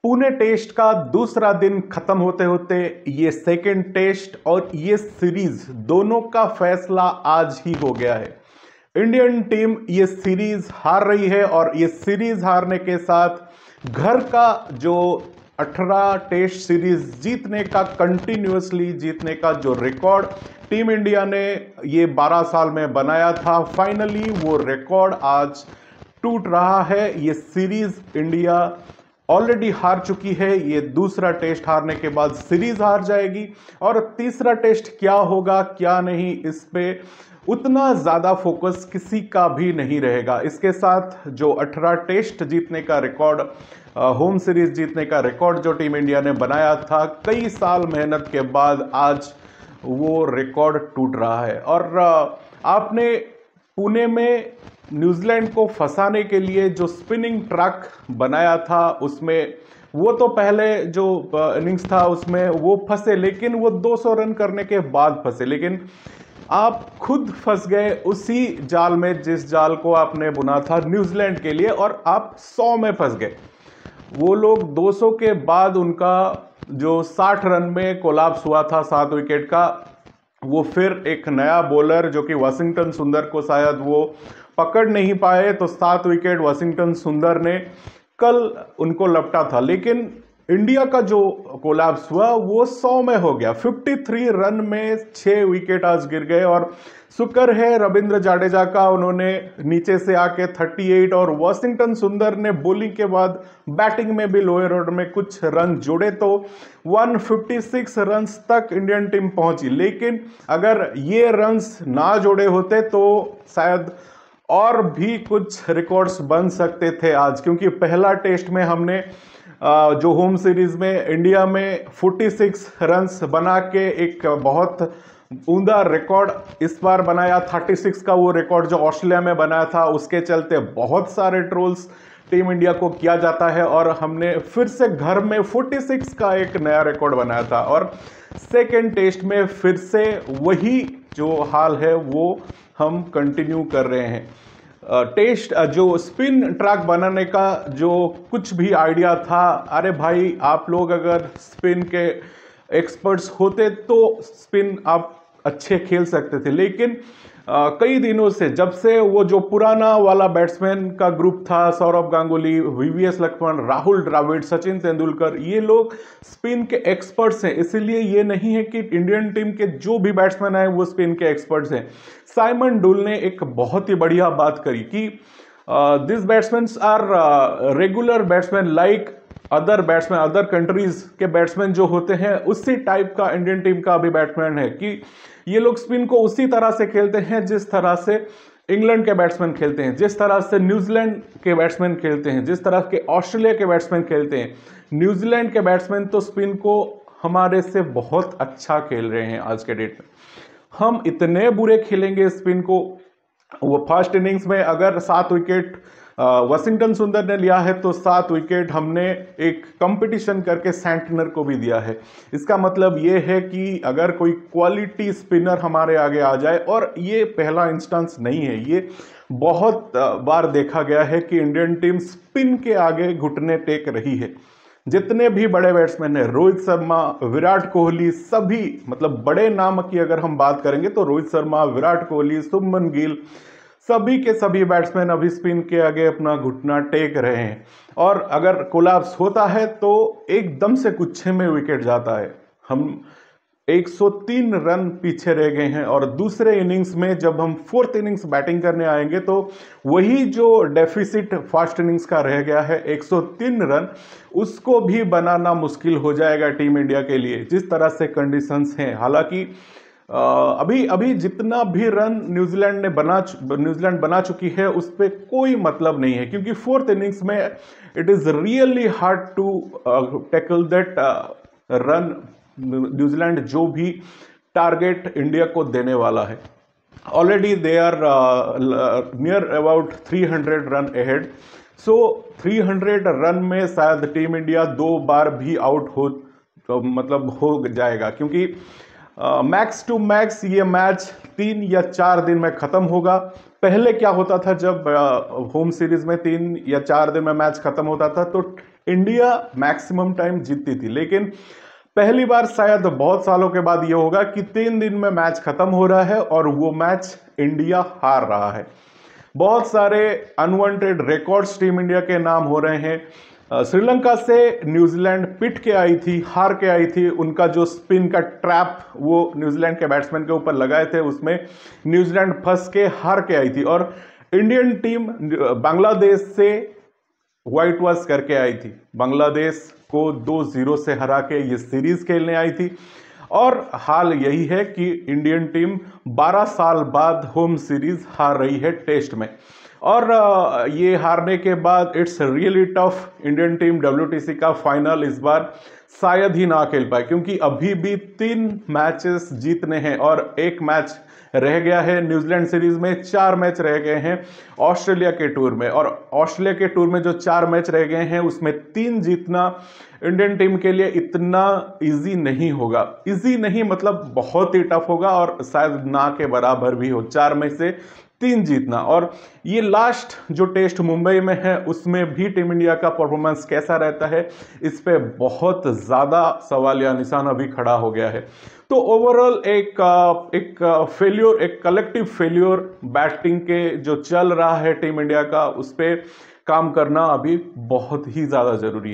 Pune test का दूसरा दिन खत्म होते होते ये सेकेंड टेस्ट और ये सीरीज दोनों का फैसला आज ही हो गया है। इंडियन टीम ये सीरीज हार रही है और ये सीरीज हारने के साथ घर का जो 18 टेस्ट सीरीज जीतने का, कंटिन्यूअसली जीतने का जो रिकॉर्ड टीम इंडिया ने ये 12 साल में बनाया था, फाइनली वो रिकॉर्ड आज टूट रहा है। ये सीरीज इंडिया ऑलरेडी हार चुकी है। ये दूसरा टेस्ट हारने के बाद सीरीज हार जाएगी और तीसरा टेस्ट क्या होगा क्या नहीं, इस पे उतना ज्यादा फोकस किसी का भी नहीं रहेगा। इसके साथ जो 18 टेस्ट जीतने का रिकॉर्ड, होम सीरीज जीतने का रिकॉर्ड जो टीम इंडिया ने बनाया था कई साल मेहनत के बाद, आज वो रिकॉर्ड टूट रहा है। और आपने पुणे में न्यूजीलैंड को फंसाने के लिए जो स्पिनिंग ट्रक बनाया था, उसमें वो तो पहले जो इनिंग्स था उसमें वो फंसे, लेकिन वो 200 रन करने के बाद फंसे। लेकिन आप खुद फंस गए उसी जाल में जिस जाल को आपने बुना था न्यूजीलैंड के लिए, और आप 100 में फंस गए। वो लोग 200 के बाद उनका जो 60 रन में कोलैप्स हुआ था 7 विकेट का, वो फिर एक नया बॉलर जो कि वाशिंगटन सुंदर को शायद वो पकड़ नहीं पाए, तो 7 विकेट वाशिंगटन सुंदर ने कल उनको लपटा था। लेकिन इंडिया का जो कोलैप्स हुआ वो 100 में हो गया। 53 रन में 6 विकेट आज गिर गए और शुक्र है रविंद्र जाडेजा का, उन्होंने नीचे से आके 38, और वाशिंगटन सुंदर ने बॉलिंग के बाद बैटिंग में भी लोअर ऑर्डर में कुछ रन जोड़े, तो 156 रन्स तक इंडियन टीम पहुंची। लेकिन अगर ये रन्स ना जोड़े होते तो शायद और भी कुछ रिकॉर्ड्स बन सकते थे आज, क्योंकि पहला टेस्ट में हमने जो होम सीरीज में इंडिया में 46 रन्स बना के एक बहुत उम्दा रिकॉर्ड इस बार बनाया। 36 का वो रिकॉर्ड जो ऑस्ट्रेलिया में बनाया था, उसके चलते बहुत सारे ट्रोल्स टीम इंडिया को किया जाता है, और हमने फिर से घर में 46 का एक नया रिकॉर्ड बनाया था। और सेकेंड टेस्ट में फिर से वही जो हाल है वो हम कंटिन्यू कर रहे हैं। टेस्ट जो स्पिन ट्रैक बनाने का जो कुछ भी आइडिया था, अरे भाई आप लोग अगर स्पिन के एक्सपर्ट्स होते तो स्पिन आप अच्छे खेल सकते थे। लेकिन कई दिनों से, जब से वो जो पुराना वाला बैट्समैन का ग्रुप था, सौरव गांगुली, वीवीएस लक्ष्मण, राहुल द्रविड़, सचिन तेंदुलकर, ये लोग स्पिन के एक्सपर्ट्स हैं। इसीलिए ये नहीं है कि इंडियन टीम के जो भी बैट्समैन आए वो स्पिन के एक्सपर्ट्स हैं। साइमन डुल ने एक बहुत ही बढ़िया बात करी कि this batsman are regular batsman like other batsman, other countries के बैट्समैन जो होते हैं उसी टाइप का इंडियन टीम का भी बैट्समैन है, कि ये लोग स्पिन को उसी तरह से खेलते हैं जिस तरह से इंग्लैंड के बैट्समैन खेलते हैं, जिस तरह से न्यूजीलैंड के बैट्समैन खेलते हैं, जिस तरह के ऑस्ट्रेलिया के बैट्समैन खेलते हैं। न्यूजीलैंड के बैट्समैन तो स्पिन को हमारे से बहुत अच्छा खेल रहे हैं आज के डेट में। हम इतने बुरे खेलेंगे स्पिन को। वो फर्स्ट इनिंग्स में अगर 7 विकेट वाशिंगटन सुंदर ने लिया है, तो 7 विकेट हमने एक कंपटीशन करके सेंटनर को भी दिया है। इसका मतलब ये है कि अगर कोई क्वालिटी स्पिनर हमारे आगे आ जाए, और ये पहला इंस्टेंस नहीं है, ये बहुत बार देखा गया है कि इंडियन टीम स्पिन के आगे घुटने टेक रही है। जितने भी बड़े बैट्समैन हैं, रोहित शर्मा, विराट कोहली, सभी, मतलब बड़े नाम की अगर हम बात करेंगे तो रोहित शर्मा, विराट कोहली, शुभमन गिल, सभी के सभी बैट्समैन अभी स्पिन के आगे अपना घुटना टेक रहे हैं। और अगर कोलैप्स होता है तो एकदम से गुच्छे में विकेट जाता है। हम 103 रन पीछे रह गए हैं, और दूसरे इनिंग्स में जब हम 4th इनिंग्स बैटिंग करने आएंगे तो वही जो डेफिसिट फर्स्ट इनिंग्स का रह गया है 103 रन, उसको भी बनाना मुश्किल हो जाएगा टीम इंडिया के लिए, जिस तरह से कंडीशंस हैं। हालांकि अभी जितना भी रन न्यूजीलैंड बना चुकी है उस पर कोई मतलब नहीं है, क्योंकि 4th इनिंग्स में it is really hard to tackle that run New Zealand जो भी टारगेट इंडिया को देने वाला है। Already they are near about 300 run ahead. So 300 run में शायद टीम इंडिया 2 बार भी आउट हो जाएगा, क्योंकि मैक्स टू मैक्स ये मैच 3 या 4 दिन में खत्म होगा। पहले क्या होता था, जब होम सीरीज में 3 या 4 दिन में मैच खत्म होता था तो इंडिया मैक्सिमम टाइम जीतती थी, लेकिन पहली बार शायद बहुत सालों के बाद ये होगा कि 3 दिन में मैच खत्म हो रहा है और वो मैच इंडिया हार रहा है। बहुत सारे अनवांटेड रिकॉर्ड्स टीम इंडिया के नाम हो रहे हैं। श्रीलंका से न्यूजीलैंड पिट के आई थी, हार के आई थी। उनका जो स्पिन का ट्रैप वो न्यूजीलैंड के बैट्समैन के ऊपर लगाए थे, उसमें न्यूजीलैंड फंस के हार के आई थी। और इंडियन टीम बांग्लादेश से व्हाइट वॉश करके आई थी, बांग्लादेश को 2-0 से हरा के ये सीरीज खेलने आई थी। और हाल यही है कि इंडियन टीम 12 साल बाद होम सीरीज हार रही है टेस्ट में। और ये हारने के बाद it's really tough. Indian team WTC का फाइनल इस बार शायद ही ना खेल पाए, क्योंकि अभी भी 3 मैचेस जीतने हैं और 1 मैच रह गया है। न्यूजीलैंड सीरीज में 4 मैच रह गए हैं ऑस्ट्रेलिया के टूर में, और ऑस्ट्रेलिया के टूर में जो 4 मैच रह गए हैं उसमें 3 जीतना इंडियन टीम के लिए इतना इजी नहीं होगा। इजी नहीं मतलब बहुत ही टफ होगा, और शायद ना के बराबर भी हो 4 में से 3 जीतना। और ये लास्ट जो टेस्ट मुंबई में है उसमें भी टीम इंडिया का परफॉर्मेंस कैसा रहता है, इस पे बहुत ज्यादा सवाल या निशान अभी खड़ा हो गया है। तो ओवरऑल एक फेल्योर, एक कलेक्टिव फेल्योर बैटिंग के जो चल रहा है टीम इंडिया का, उस पर काम करना अभी बहुत ही ज्यादा जरूरी है।